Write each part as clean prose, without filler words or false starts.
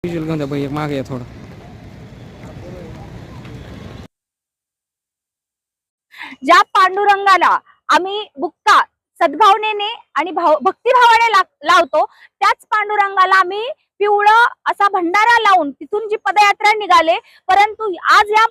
घेऊन द्या भाई, मागे या थोडं. ज्या पांडुरंगाला आम्ही बुक्का सद्भावनेने आणि भक्तिभावाने लावतो, त्याच पांडुरंगाला आम्ही पिवळं असा भंडारा लावून तिथून जी पदयात्रा निघाले. परंतु आज या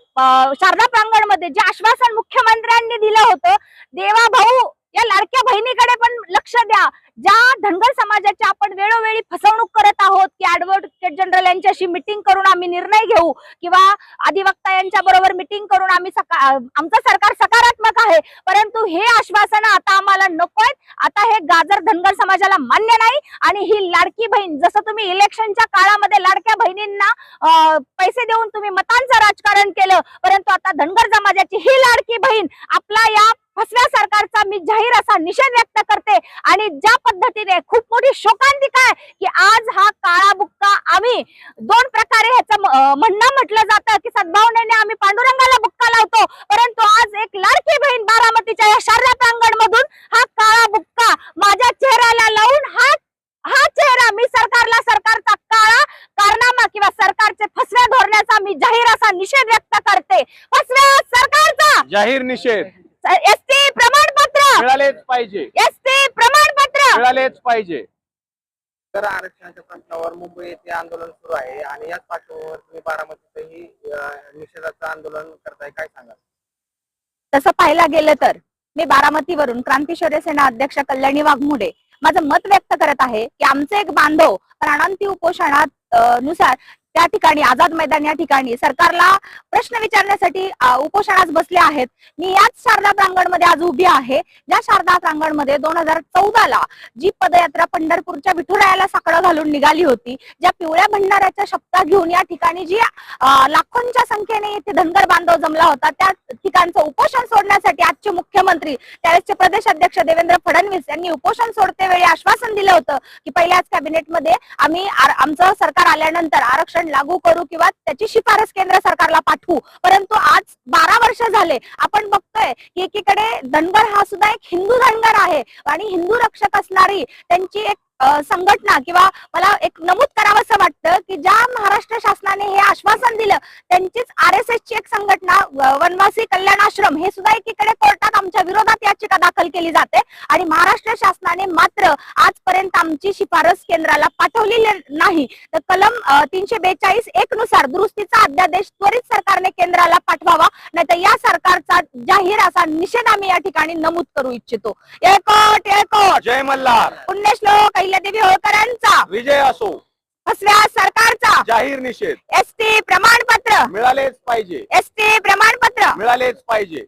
शारदा प्रांगणमध्ये जे आश्वासन मुख्यमंत्र्यांनी दिलं होतं, देवा भाऊ या लाडक्या बहिणीकडे पण लक्ष द्या. ज्या धनगर समाजाची आपण वेळोवेळी फसवणूक करत आहोत की ऍडव्होकेट जनरल यांच्याशी मिटिंग करून आम्ही निर्णय घेऊ किंवा अधिवक्ता यांच्या बरोबर मिटिंग करून आम्ही आमचं सरकार सकारात्मक आहे, परंतु हे आश्वासन आता आम्हाला नकोय. आता हे गाजर धनगर समाजाला मान्य नाही. आणि ही लाडकी बहीण, जसं तुम्ही इलेक्शनच्या काळामध्ये लाडक्या बहिणींना पैसे देऊन तुम्ही मतांचं राजकारण केलं, परंतु आता धनगर समाजाची ही लाडकी बहीण आपला या फसव्या सरकारचा मी जाहीर असा निषेध व्यक्त करते. आणि ज्या पद्धतीने खूप मोठी शोकांतिका आहे की आज हा काळा बुक्का आम्ही दोन प्रकारे ह्याचं म्हणणं म्हटलं जातं की सद्भावनेने आम्ही पांडुरंगाला बुक्का लावतो, परंतु आज एक लाडकी बहीण बारामतीच्या या शारदा प्रांगण मधून हा काळा बुक्का माझ्या चेहऱ्याला लावून हा चेहरा मी सरकारचा काळा कारनामा किंवा सरकारचे फसव्या धोरणाचा मी जाहीर असा निषेध व्यक्त करते. फसव्या सरकारचा जाहीर निषेध. एसटी प्रमाणपत्र मिळालेच पाहिजे. एसटी प्रमाणपत्र मिळालेच पाहिजे. तर आरक्षणाच्या प्रश्नावर मुंबई येथे आंदोलन सुरू आहे आणि याच पार्श्वभूमीवर तुम्ही बारामतीतही निषेधाचं आंदोलन करताय, काय सांगाल? तसं पाहायला गेलं तर मी बारामतीवरून क्रांतीशौर्य सेना अध्यक्ष कल्याणी वाघमुडे माझं मत व्यक्त करत आहे की आमचे एक बांधव प्राणांती उपोषणात नुसार त्या ठिकाणी आझाद मैदान या ठिकाणी सरकारला प्रश्न विचारण्यासाठी उपोषणास बसले आहेत. मी याच शारदा प्रांगण मध्ये आज उभी आहे. ज्या शारदा प्रांगण मध्ये 2014 जी पदयात्रा पंढरपूरच्या विठुरायाला साकडं घालून निघाली होती, ज्या पिवळ्या भंडाऱ्याच्या शपथा घेऊन या ठिकाणी जी लाखोंच्या संख्येने येथे धनगर बांधव जमला होता, त्या ठिकाणचं उपोषण सोडण्यासाठी आजचे मुख्यमंत्री त्यावेळेसचे प्रदेश अध्यक्ष देवेंद्र फडणवीस यांनी उपोषण सोडते वेळी आश्वासन दिलं होतं की पहिल्याच कॅबिनेटमध्ये आम्ही आमचं सरकार आल्यानंतर आरक्षण लागू करू किंवा त्याची शिफारस केंद्र सरकारला पाठवू. परंतु आज 12 वर्ष झाले आपण बघतोय की एकीकडे धनगर हा सुद्धा एक हिंदू धनगर आहे आणि हिंदू रक्षक असणारी त्यांची एक संघटना किंवा मला एक नमूद करावंसं वाटतं की ज्या महाराष्ट्र शासनाने हे आश्वासन दिलं त्यांचीच RSS ची एक संघटना वनवासी कल्याण आश्रम हे सुद्धा एकीकडे कोर्टात आमच्या विरोधात याचिका दाखल केली जाते आणि महाराष्ट्र शासनाने मात्र आजपर्यंत आमची शिफारस केंद्राला पाठवलेली नाही. तर कलम 342(1) नुसार दुरुस्तीचा अध्यादेश त्वरित सरकारने केंद्राला पाठवावा, नाहीतर या सरकारचा जाहीर असा निषेध आम्ही या ठिकाणी नमूद करू इच्छितो. येळकोट येळकोट. जय मल्हार. पुण्यश्लोक अहिल्यादेवी होळकरांचा विजय असो. फसव्या सरकारचा जाहीर निषेध. एसटी प्रमाणपत्र मिळालेच पाहिजे. एसटी प्रमाणपत्र मिळालेच पाहिजे.